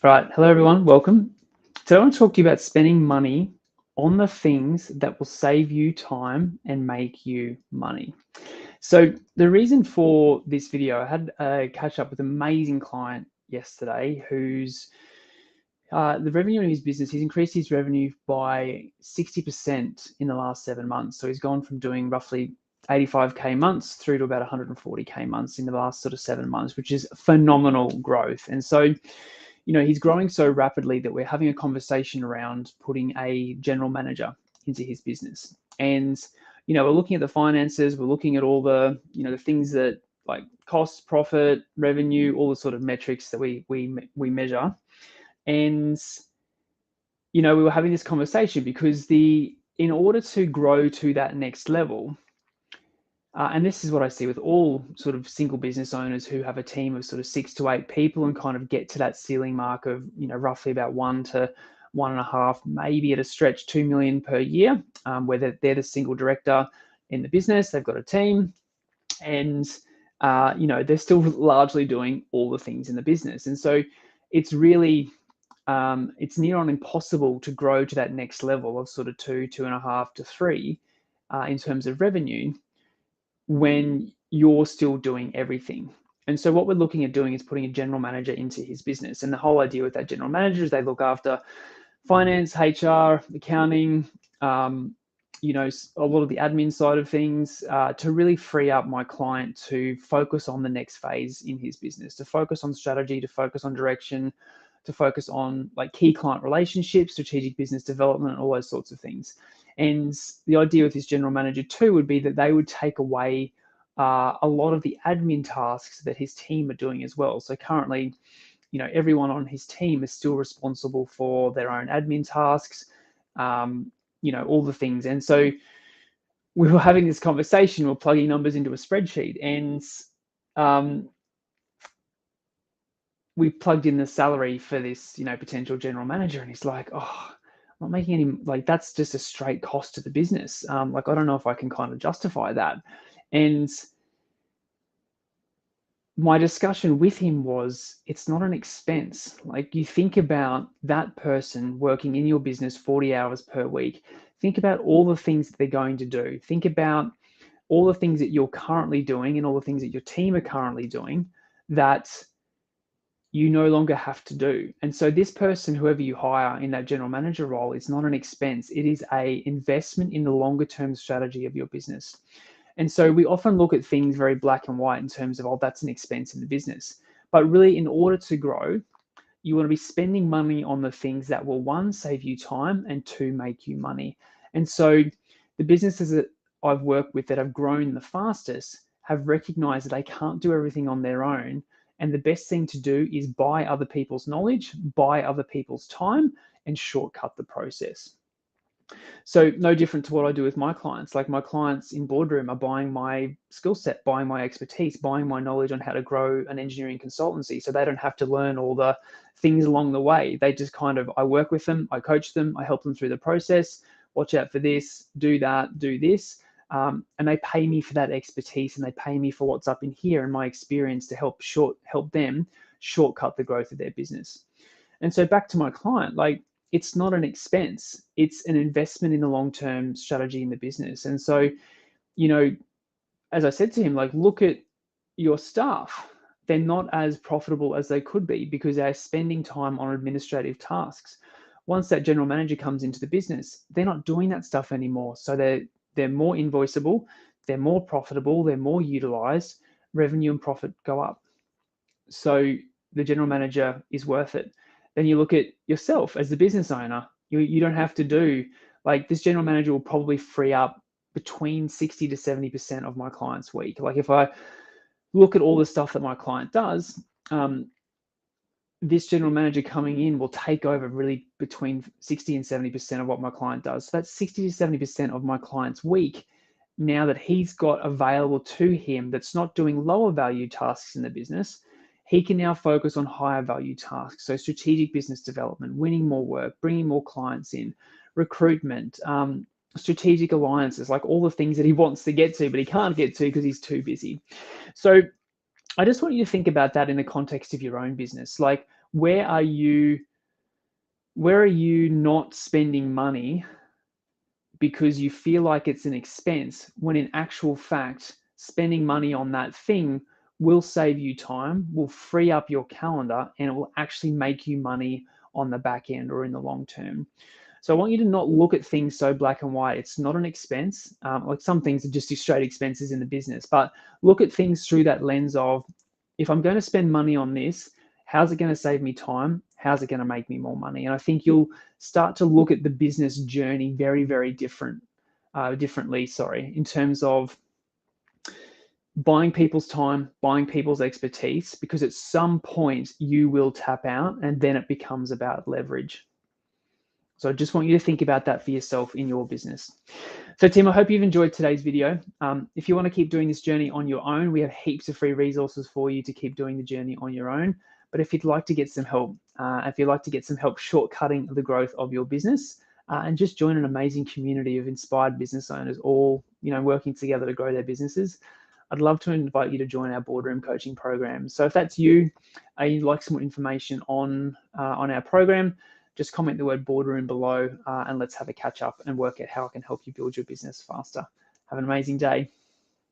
All right. Hello, everyone. Welcome. Today, I want to talk to you about spending money on the things that will save you time and make you money. So, the reason for this video, I had a catch up with an amazing client yesterday who's the revenue in his business, he's increased his revenue by 60% in the last 7 months. So, he's gone from doing roughly 85K months through to about 140K months in the last sort of 7 months, which is phenomenal growth. And so, he's growing so rapidly that we're having a conversation around putting a general manager into his business. And, we're looking at the finances, we're looking at all the things that like cost, profit, revenue, all the sort of metrics that we measure. And, we were having this conversation because in order to grow to that next level, and this is what I see with all sort of single business owners who have a team of sort of 6 to 8 people and kind of get to that ceiling mark of, roughly about 1 to 1.5, maybe at a stretch 2 million per year, where they're the single director in the business, they've got a team, and, they're still largely doing all the things in the business. And so it's really, it's near on impossible to grow to that next level of sort of 2.5 to 3 in terms of revenue when you're still doing everything. And so what we're looking at doing is putting a general manager into his business. And the whole idea with that general manager is they look after finance, HR, accounting, a lot of the admin side of things, to really free up my client to focus on the next phase in his business, to focus on strategy, to focus on direction, to focus on like key client relationships, strategic business development, all those sorts of things. And the idea with this general manager too would be that they would take away a lot of the admin tasks that his team are doing as well. So currently, everyone on his team is still responsible for their own admin tasks, all the things. And so we were having this conversation, we're plugging numbers into a spreadsheet, and we plugged in the salary for this, potential general manager, and he's like, "Oh, I'm not making any, like, that's just a straight cost to the business. Like, I don't know if I can kind of justify that." And my discussion with him was, it's not an expense. Like, you think about that person working in your business 40 hours per week. Think about all the things that they're going to do. Think about all the things that you're currently doing and all the things that your team are currently doing that you no longer have to do. And so this person, whoever you hire in that general manager role, is not an expense. It is a investment in the longer term strategy of your business. And so we often look at things very black and white in terms of, oh, that's an expense in the business. But really, in order to grow, you want to be spending money on the things that will, one, save you time, and two, make you money. And so the businesses that I've worked with that have grown the fastest have recognized that they can't do everything on their own. And the best thing to do is buy other people's knowledge, buy other people's time, and shortcut the process. So no different to what I do with my clients. Like, my clients in Boardroom are buying my skill set, buying my expertise, buying my knowledge on how to grow an engineering consultancy, so they don't have to learn all the things along the way. They just I work with them, I coach them, I help them through the process. Watch out for this, do that, do this. And they pay me for that expertise, and they pay me for what's up in here and my experience to help them shortcut the growth of their business. And so back to my client, like, it's not an expense, it's an investment in the long-term strategy in the business. And so, you know, as I said to him, like, look at your staff. They're not as profitable as they could be because they're spending time on administrative tasks. Once that general manager comes into the business, they're not doing that stuff anymore. So they're more invoiceable, they're more profitable, they're more utilized, revenue and profit go up. So the general manager is worth it. Then you look at yourself as the business owner. You don't have to do, like, this general manager will probably free up between 60 to 70% of my client's week. Like, if I look at all the stuff that my client does, this general manager coming in will take over really between 60 and 70% of what my client does. So that's 60 to 70% of my client's week now that he's got available to him, that's not doing lower value tasks in the business. He can now focus on higher value tasks. So strategic business development, winning more work, bringing more clients in, recruitment, strategic alliances, like all the things that he wants to get to, but he can't get to because he's too busy. So I just want you to think about that in the context of your own business. Like, where are you not spending money because you feel like it's an expense, when in actual fact, spending money on that thing will save you time, will free up your calendar, and it will actually make you money on the back end or in the long term. So I want you to not look at things so black and white. It's not an expense. Like some things are just straight expenses in the business, but look at things through that lens of, if I'm going to spend money on this, how's it going to save me time? How's it going to make me more money? And I think you'll start to look at the business journey very, very differently, in terms of buying people's time, buying people's expertise, because at some point you will tap out and then it becomes about leverage. So I just want you to think about that for yourself in your business. So team, I hope you've enjoyed today's video. If you want to keep doing this journey on your own, we have heaps of free resources for you to keep doing the journey on your own. But if you'd like to get some help, if you'd like to get some help shortcutting the growth of your business, and just join an amazing community of inspired business owners, all working together to grow their businesses, I'd love to invite you to join our boardroom coaching program. So if that's you, you'd like some more information on our program, just comment the word boardroom below, and let's have a catch up and work out how I can help you build your business faster. Have an amazing day.